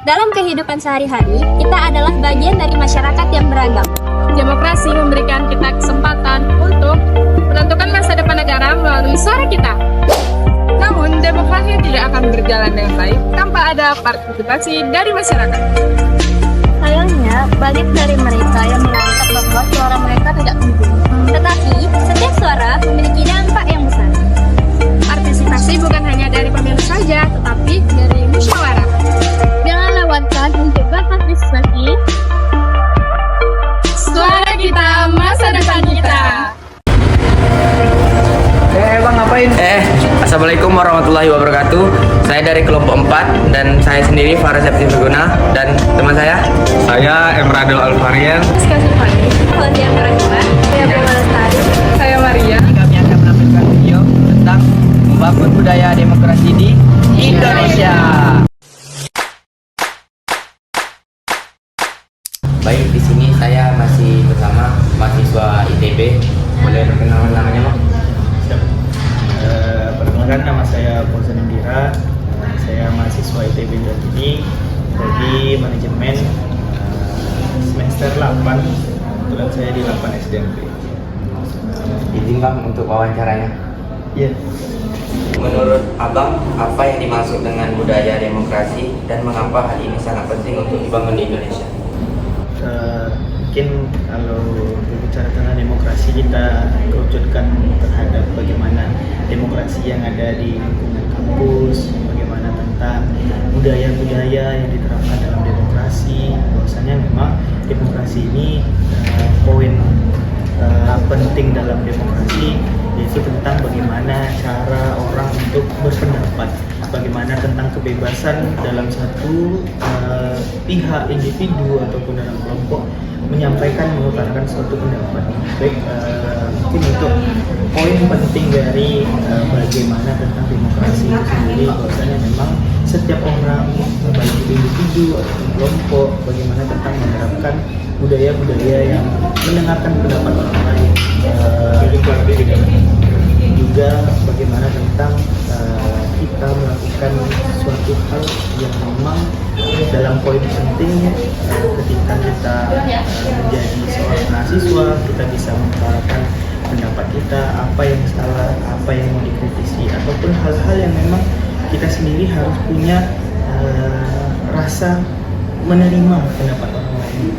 Dalam kehidupan sehari-hari, kita adalah bagian dari masyarakat yang beragam. Demokrasi memberikan kita kesempatan untuk menentukan masa depan negara melalui suara kita. Namun, demokrasi tidak akan berjalan dengan baik tanpa ada partisipasi dari masyarakat. Sayangnya, banyak dari mereka yang menganggap bahwa suara mereka tidak penting. Tetapi, setiap suara memiliki dampak yang besar. Partisipasi bukan hanya dari pemilu saja, tetapi dari musyawarah. Jangan lewatkan untuk berpartisipasi. Suara kita, masa depan kita. Bang ngapain? Assalamualaikum warahmatullahi wabarakatuh. Saya dari kelompok 4 dan saya sendiri Farah Septi Berguna dan teman saya Emradul Alvarian. Fauzia Marahima. Saya Bima Lestari. Saya Maria. kami akan menampilkan video tentang membangun budaya demokrasi di Indonesia. Baik, di sini saya masih bersama mahasiswa ITB. Boleh perkenalan namanya, Bang? Perkenalkan, nama saya Fauzan Indira. Saya mahasiswa ITB ini dari manajemen semester 8. Kebetulan saya di 8 SDMP. Izin Bang untuk wawancaranya. Iya. Menurut Abang, apa yang dimaksud dengan budaya demokrasi dan mengapa hal ini sangat penting untuk dibangun di Indonesia? Mungkin kalau berbicara tentang demokrasi, kita kerucutkan terhadap bagaimana demokrasi yang ada di lingkungan kampus, bagaimana tentang budaya-budaya yang diterapkan dalam demokrasi. Bahwasanya memang demokrasi ini poin penting dalam demokrasi, yaitu tentang bagaimana cara orang untuk berpendapat, bagaimana tentang kebebasan dalam satu pihak, individu ataupun dalam kelompok menyampaikan, mengutarakan suatu pendapat. Baik, mungkin untuk poin penting dari bagaimana tentang demokrasi itu sendiri, bahwasanya memang setiap orang, baik itu individu atau kelompok, bagaimana tentang menerapkan budaya-budaya yang mendengarkan pendapat orang lain, juga bagaimana tentang kita melakukan suatu hal yang memang dalam poin penting ketika kita menjadi seorang mahasiswa, kita bisa mengutarakan pendapat kita, apa yang salah, apa yang mau dikritisi, ataupun hal-hal yang memang kita sendiri harus punya rasa menerima pendapat orang lain.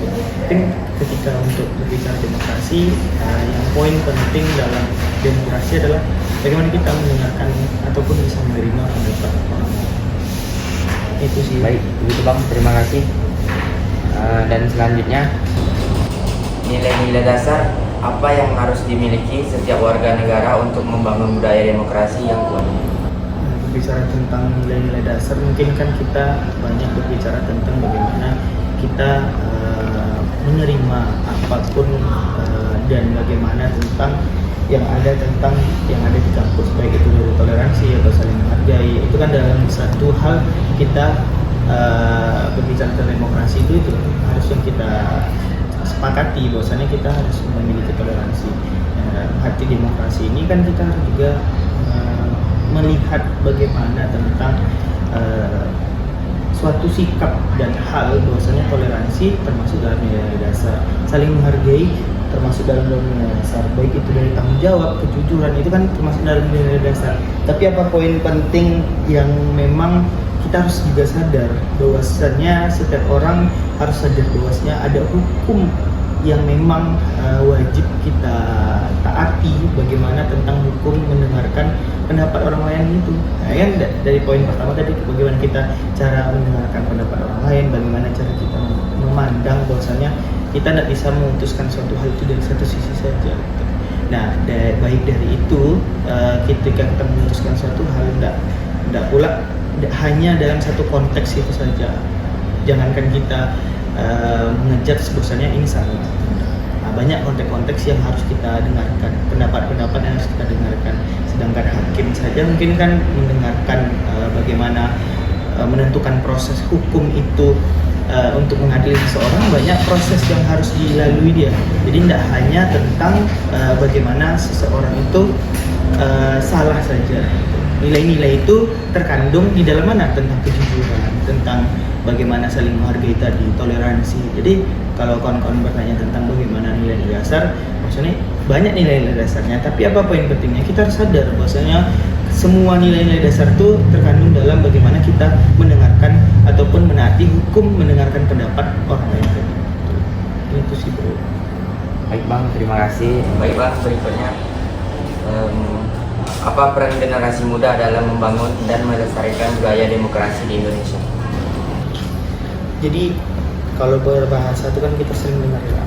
Penting ketika untuk berbicara demokrasi, yang poin penting dalam demokrasi adalah bagaimana kita mendengarkan ataupun bisa menerima pendapat orang lain. Itu sih. Baik, begitu Bang, terima kasih. Dan selanjutnya, nilai-nilai dasar apa yang harus dimiliki setiap warga negara untuk membangun budaya demokrasi yang kuat? Berbicara tentang nilai-nilai dasar, mungkin kan kita banyak berbicara tentang bagaimana kita menerima apapun dan bagaimana tentang yang ada di kampus, baik itu dari toleransi atau saling menghargai. Itu kan dalam satu hal kita berbicara tentang demokrasi itu harus yang kita sepakati, bahwasanya kita harus memiliki toleransi. Arti demokrasi ini kan kita harus juga melihat bagaimana tentang suatu sikap dan hal, bahwasanya toleransi termasuk dalam nilai dasar, saling menghargai termasuk dalam nilai dasar, baik itu dari tanggung jawab, kejujuran, itu kan termasuk dalam nilai dasar. Tapi apa poin penting yang memang kita harus juga sadar, bahwasanya setiap orang harus sadar bahwasanya ada hukum yang memang wajib kita taati, bagaimana tentang hukum mendengarkan pendapat orang lain itu. Nah, kan dari poin pertama tadi, bagaimana kita cara mendengarkan pendapat orang lain, bagaimana cara kita memandang bahwasanya kita tidak bisa memutuskan suatu hal itu dari satu sisi saja. Nah, baik dari itu, ketika kita memutuskan suatu hal, tidak pula hanya dalam satu konteks itu saja. Jangankan kita mengejudge bahwasanya ini salah. Nah, banyak konteks-konteks yang harus kita dengarkan, pendapat-pendapat yang harus kita dengarkan. Sedangkan hakim saja mungkin kan mendengarkan bagaimana menentukan proses hukum itu. Untuk mengadili seseorang, banyak proses yang harus dilalui dia. Jadi tidak hanya tentang bagaimana seseorang itu salah saja. nilai-nilai itu terkandung di dalam mana? Tentang kejujuran, tentang bagaimana saling menghargai tadi, toleransi. Jadi kalau kawan-kawan bertanya tentang bagaimana nilai-nilai dasar, maksudnya banyak nilai-nilai dasarnya, tapi apa poin pentingnya? Kita harus sadar bahwasanya semua nilai-nilai dasar itu terkandung dalam bagaimana kita mendengarkan ataupun menaati hukum, mendengarkan pendapat orang lain tadi. Itu sih bro. Baik Bang, terima kasih. Baik Bang, berikutnya apa peran generasi muda dalam membangun dan melestarikan budaya demokrasi di Indonesia? Jadi kalau berbahasa itu kan kita sering dengar ya,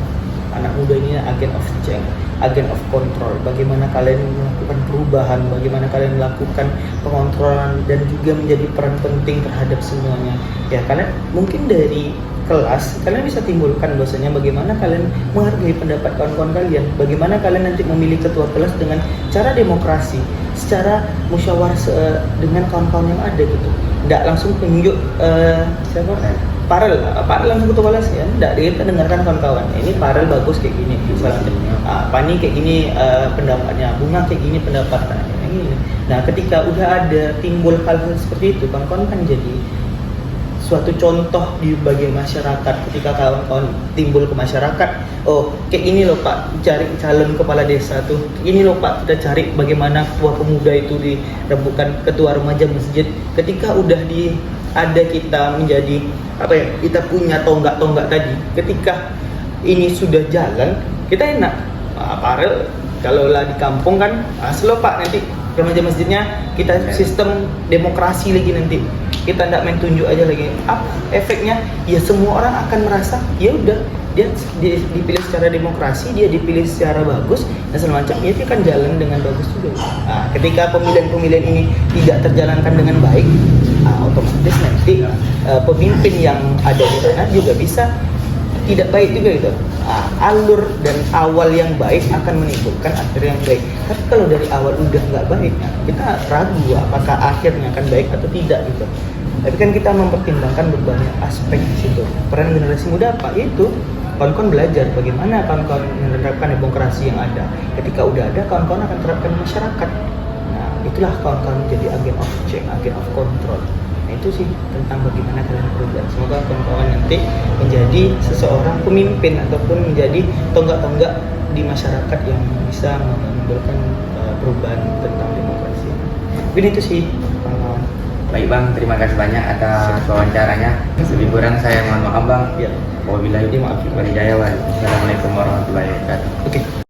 anak muda ini agen of change, agen of control. Bagaimana kalian melakukan perubahan, bagaimana kalian melakukan pengontrolan dan juga menjadi peran penting terhadap semuanya. Ya kalian mungkin dari kelas kalian bisa timbulkan bahwasanya bagaimana kalian menghargai pendapat kawan-kawan kalian, bagaimana kalian nanti memilih ketua kelas dengan cara demokrasi, secara musyawarah dengan kawan-kawan yang ada gitu. Tidak langsung tunjuk siapa Parel langsung ketua kelas ya, tidak, kita dengarkan kawan-kawan. Ini Parel bagus kayak gini, misalnya Pani kayak gini pendapatnya, Bunga kayak gini pendapatnya. Nah ketika udah ada timbul hal-hal seperti itu, kawan-kawan kan jadi suatu contoh di bagi masyarakat. Ketika kawan-kawan timbul ke masyarakat, oh kayak ini loh Pak, cari calon kepala desa tuh, ini loh Pak, kita cari bagaimana ketua pemuda itu dirembukan, ketua remaja masjid. Ketika udah ada kita menjadi apa ya, kita punya tonggak-tonggak tadi, ketika ini sudah jalan, kita enak. Parel kalau lah di kampung kan aslo Pak, nanti remaja masjidnya kita sistem demokrasi lagi, nanti kita tidak main tunjuk aja lagi. Apa efeknya? Ya semua orang akan merasa ya udah dia dipilih secara demokrasi, dia dipilih secara bagus dan segala macam, ya dia akan jalan dengan bagus juga. Nah, ketika pemilihan-pemilihan ini tidak terjalankan dengan baik, otomatis nanti pemimpin yang ada di sana juga bisa tidak baik juga gitu. Alur dan awal yang baik akan menimbulkan akhir yang baik. Tapi kalau dari awal udah nggak baik, kita ragu apakah akhirnya akan baik atau tidak gitu. Tapi kan kita mempertimbangkan berbagai aspek di situ. Peran generasi muda apa? Itu kawan-kawan belajar bagaimana kawan-kawan menerapkan demokrasi yang ada. Ketika udah ada, kawan-kawan akan terapkan masyarakat. Nah, itulah kawan-kawan menjadi agen of change, agen of control. Nah, itu sih tentang bagaimana kalian berubah. Semoga kawan-kawan nanti menjadi seseorang pemimpin ataupun menjadi tonggak-tonggak di masyarakat yang bisa menimbulkan perubahan tentang demokrasi. Mungkin itu sih. Baik Bang, terima kasih banyak atas wawancaranya. Lebih kurang saya mohon maaf Bang. Ya. Wabillahi taufiq wal hidayah. Wassalamualaikum warahmatullahi wabarakatuh. Oke.